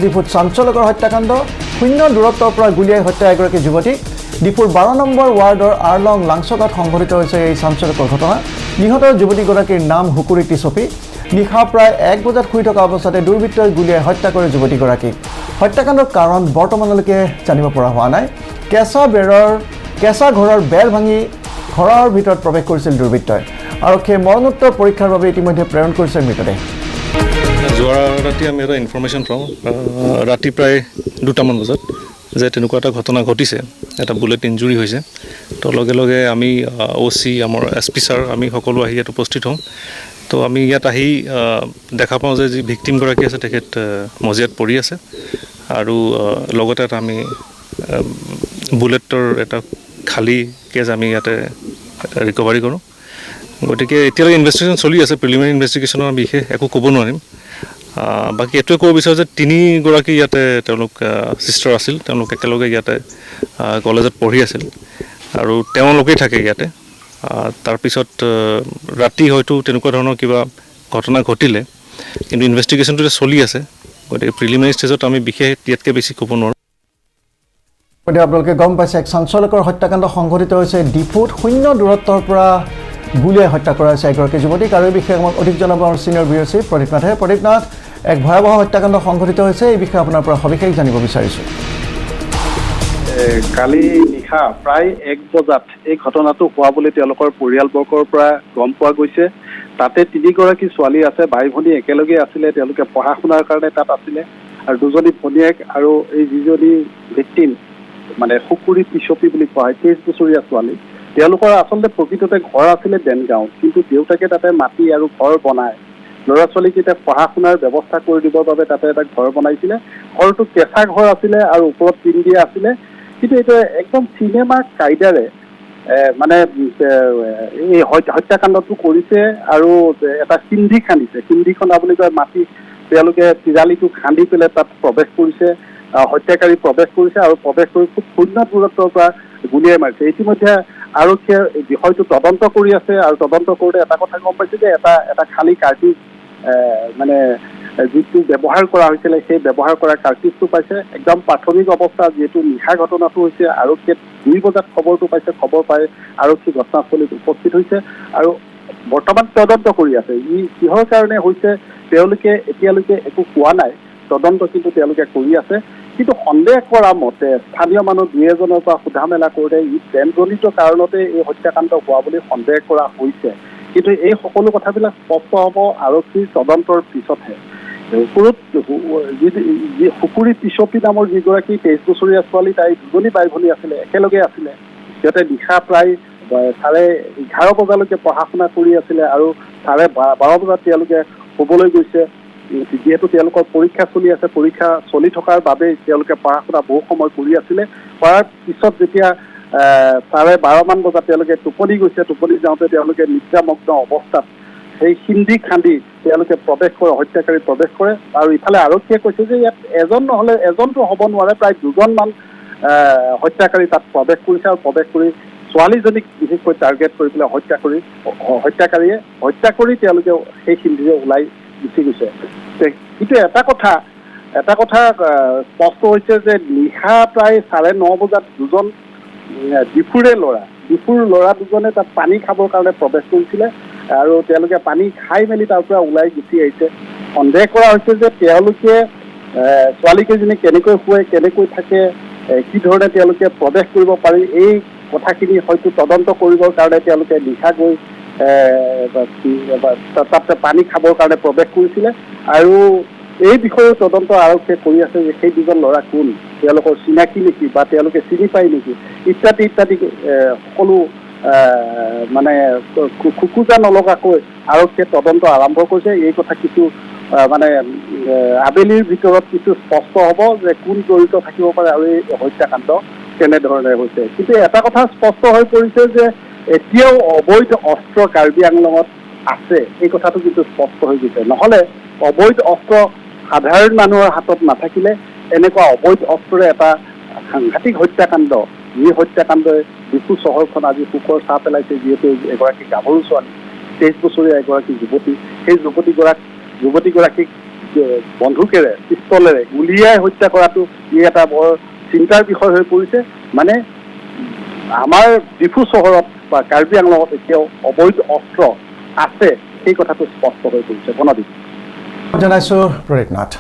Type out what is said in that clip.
ডিফুত চাঞ্চল্যকৰ হত্যাকাণ্ড শূন্য দূৰত্বৰ পৰা গুলিয়াই হত্যা এগৰাকী যুৱতীক ডিফুৰ 12 নম্বৰ ৱাৰ্ডৰ আৰলং লাংচকাত সংঘটিত হৈছে এই চাঞ্চল্যকৰ ঘটনা নিহত যুৱতীগৰাকীৰ নাম হুকুৰী টিছপি নিশা প্ৰায় 1 বজাত শুই থকা অৱস্থাতে দুৰ্বৃত্তই গুলিয়াই হত্যা কৰে যুৱতীগৰাকীক হত্যাকাণ্ডৰ কাৰণ বৰ্তমানলৈকে জানিব পৰা হোৱা নাই কেঁচা ঘৰৰ বেৰ ভাঙি ঘৰৰ ভিতৰত প্ৰৱেশ কৰিছিল দুৰ্বৃত্তই আৰক্ষীয়ে মৰণোত্তৰ পৰীক্ষাৰ বাবে ইতিমধ্যে প্ৰেৰণ কৰিছে মৃতদেহ যোৱা ৰাতি আমি এটা ইনফৰমেশ্যন পাওঁ ৰাতি প্ৰায় 2টামান বজাত যে তেনেকুৱা এটা ঘটনা ঘটিছে এটা বুলেট ইঞ্জুৰি হৈছে তো লগে লগে আমি OC আমাৰ SP ছাৰ আমি সকলো আহি ইয়াত উপস্থিত হওঁ তো আমি ইয়াত আহি দেখা পাওঁ যে যি ভিক্টিমগৰাকী আছে তেখেত মজিয়াত পৰি আছে আৰু লগতে এটা আমি বুলেটৰ এটা খালী কেজ আমি ইয়াতে ৰিকভাৰী কৰোঁ গতিকে এতিয়ালৈকে ইনভেষ্টিগেশ্যন চলি আছে প্ৰিলিমিনাৰী ইনভেষ্টিগেশ্যনৰ বিশেষ একো ক'ব নোৱাৰিম বাকি এটোৱে ক'ব বিচাৰোঁ যে 3গৰাকী ইয়াতে তেওঁলোক সিষ্টাৰ আছিল তেওঁলোক একেলগে ইয়াতে কলেজত পঢ়ি আছিল আৰু তেওঁলোকেই থাকে ইয়াতে তাৰপিছত ৰাতি হয়তো তেনেকুৱা ধৰণৰ কিবা ঘটনা ঘটিলে কিন্তু ইনভেষ্টিগেশ্যনটো চলি আছে গতিকে প্ৰিলিমিনাৰী ষ্টেজত আমি বিশেষ ইয়াতকৈ বেছি ক'ব নোৱাৰোঁ আপোনালোকে গম পাইছে এক চাঞ্চল্যকৰ হত্যাকাণ্ড সংঘটিত হৈছে ডিফুত শূন্য দূৰত্বৰ পৰা গুলিয়াই হত্যা কৰা হৈছে এগৰাকী যুৱতীক আৰু এই বিষয়ে আমাক অধিক জনাব আমাৰ ছিনিয়ৰ ব্যুৰ চিফ প্ৰদীপ নাথে প্ৰদীপ নাথ এক ভয়াৱহ হত্যাকাণ্ড সংঘটিত হৈছে এই বিষয়ে আপোনাৰ পৰা সবিশেষ জানিব বিচাৰিছোঁ কালি নিশা প্ৰায় 1 বজাত এই ঘটনাটো হোৱা বুলি তেওঁলোকৰ পৰিয়ালবৰ্গৰ পৰা গম পোৱা গৈছে তাতে 3গৰাকী ছোৱালী আছে ভাই ভনী একেলগে আছিলে তেওঁলোকে পঢ়া শুনাৰ কাৰণে তাত আছিলে আৰু দুজনী ভনীয়েক আৰু এই যিজনী ভিক্টিম মানে হুকুৰী টিছপি বুলি কোৱা হয় 23 বছৰীয়া ছোৱালী তেওঁলোকৰ আচলতে প্ৰকৃততে ঘৰ আছিলে বেনগাঁও কিন্তু দেউতাকে তাতে মাটি আৰু ঘৰ বনায় ল'ৰা ছোৱালীকেইটা পঢ়া শুনাৰ ব্যৱস্থা কৰি দিবৰ বাবে তাতে এটা ঘৰ বনাইছিলে ঘৰটো কেঁচা ঘৰ আছিলে আৰু ওপৰত টিন দিয়া আছিলে কিন্তু এইটো একদম চিনেমা কায়দাৰে মানে এই হত্যাকাণ্ডটো কৰিছে আৰু এটা সিন্ধি খান্দিছে সিন্ধি খন্দা বুলি কয় মাটি তেওঁলোকে তিৰালিটো খান্দি পেলাই তাত প্ৰৱেশ কৰিছে হত্যাকাৰী প্ৰৱেশ কৰিছে আৰু প্ৰৱেশ কৰি খুব শূন্য দূৰত্বৰ পৰা গুলিয়াই মাৰিছে ইতিমধ্যে আৰক্ষীয়ে বিষয়টো তদন্ত কৰি আছে আৰু তদন্ত কৰোঁতে এটা কথা গম পাইছে যে এটা খালী কাৰ্টিজ মানে যিটো ব্যৱহাৰ কৰা হৈছিলে সেই ব্যৱহাৰ কৰা কাৰ্টিজটো পাইছে একদম প্ৰাথমিক অৱস্থা যিহেতু নিশা ঘটনাটো হৈছে আৰক্ষীয়ে 2 বজাত খবৰটো পাইছে খবৰ পাই আৰক্ষী ঘটনাস্থলীত উপস্থিত হৈছে আৰু বৰ্তমান তদন্ত কৰি আছে ই কিহৰ কাৰণে হৈছে তেওঁলোকে এতিয়ালৈকে একো কোৱা নাই তদন্ত কিন্তু তেওঁলোকে কৰি আছে কিন্তু সন্দেহ কৰা মতে স্থানীয় মানুহ 2-এজনৰ পৰা সোধা মেলা কৰোঁতে ই প্ৰেমজনিত কাৰণতে এই হত্যাকাণ্ড হোৱা বুলি সন্দেহ কৰা হৈছে কিন্তু এই সকলো কথাবিলাক স্পষ্ট হ'ব আৰক্ষীৰ তদন্তৰ পিছতহে ওপৰত যি হুকুৰী টিছপি নামৰ যিগৰাকী 23 বছৰীয়া ছোৱালী তাই দুজনী বাই ভনী আছিলে একেলগে আছিলে সিহঁতে নিশা প্ৰায় 11:30 বজালৈকে পঢ়া শুনা কৰি আছিলে আৰু 12:30 বজাত তেওঁলোকে শুবলৈ গৈছে যিহেতু তেওঁলোকৰ পৰীক্ষা চলি আছে পৰীক্ষা চলি থকাৰ বাবে তেওঁলোকে পঢ়া শুনা বহু সময় কৰি আছিলে কৰাৰ পিছত যেতিয়া 12:30 বজাত তেওঁলোকে টোপনি গৈছে টোপনি যাওঁতে তেওঁলোকে নিদ্ৰামগ্ন অৱস্থাত সেই সিন্ধি খান্দি তেওঁলোকে প্ৰৱেশ কৰে হত্যাকাৰী প্ৰৱেশ কৰে আৰু ইফালে আৰক্ষীয়ে কৈছে যে ইয়াত এজন নহ'লে এজনটো হ'ব নোৱাৰে প্ৰায় 2জনমান হত্যাকাৰী তাত প্ৰৱেশ কৰিছে আৰু প্ৰৱেশ কৰি ছোৱালীজনীক বিশেষকৈ টাৰ্গেট কৰি পেলাই হত্যাকাৰীয়ে হত্যা কৰি তেওঁলোকে সেই সিন্ধিৰে ওলাই গুচি গৈছে কিন্তু এটা কথা স্পষ্ট হৈছে যে নিশা প্ৰায় 9:30 বজাত দুজন ডিফুৰ ল'ৰা দুজনে তাত পানী খাবৰ কাৰণে প্ৰৱেশ কৰিছিলে আৰু তেওঁলোকে পানী খাই মেলি তাৰ পৰা ওলাই গুচি আহিছে সন্দেহ কৰা হৈছে যে তেওঁলোকে ছোৱালীকেইজনী কেনেকৈ শুৱে কেনেকৈ থাকে কি ধৰণে তেওঁলোকে প্ৰৱেশ কৰিব পাৰি এই কথাখিনি হয়তো তদন্ত কৰিবৰ কাৰণে তেওঁলোকে নিশা গৈ তাতে পানী খাবৰ কাৰণে প্ৰৱেশ কৰিছিলে আৰু এই বিষয়ে তদন্ত আৰক্ষীয়ে কৰি আছে যে সেই দুজন ল'ৰা কোন তেওঁলোকৰ চিনাকি নেকি বা তেওঁলোকে চিনি পায় নেকি ইত্যাদি সকলো মানে খুকুজা নলগাকৈ আৰক্ষীয়ে তদন্ত আৰম্ভ কৰিছে এই কথা কিছু মানে আবেলিৰ ভিতৰত কিছু স্পষ্ট হ'ব যে কোন জড়িত থাকিব পাৰে আৰু এই হত্যাকাণ্ড কেনেধৰণে হৈছে কিন্তু এটা কথা স্পষ্ট হৈ পৰিছে যে এতিয়াও অবৈধ অস্ত্ৰ কাৰ্বি আংলঙত আছে এই কথাটো কিন্তু স্পষ্ট হৈ গৈছে নহ'লে অবৈধ অস্ত্ৰ সাধাৰণ মানুহৰ হাতত নাথাকিলে এনেকুৱা অবৈধ অস্ত্ৰৰে এটা সাংঘাতিক হত্যাকাণ্ড যি হত্যাকাণ্ডই ডিফু চহৰখন আজি শোকৰ ছাঁ পেলাইছে যিহেতু এগৰাকী গাভৰু ছোৱালী 23 বছৰীয়া এগৰাকী যুৱতী সেই যুৱতীগৰাকীক বন্ধুকেৰে পিষ্টলেৰে গুলীয়াই হত্যা কৰাটো ই এটা বৰ চিন্তাৰ বিষয় হৈ পৰিছে। মানে আমাৰ ডিফু চহৰত বা কাৰ্বি আংলঙত এতিয়াও অবৈধ অস্ত্ৰ আছে, সেই কথাটো স্পষ্ট হৈ পৰিছে। প্ৰণাদীপ জনাইছোঁ প্ৰদীপ নাথ।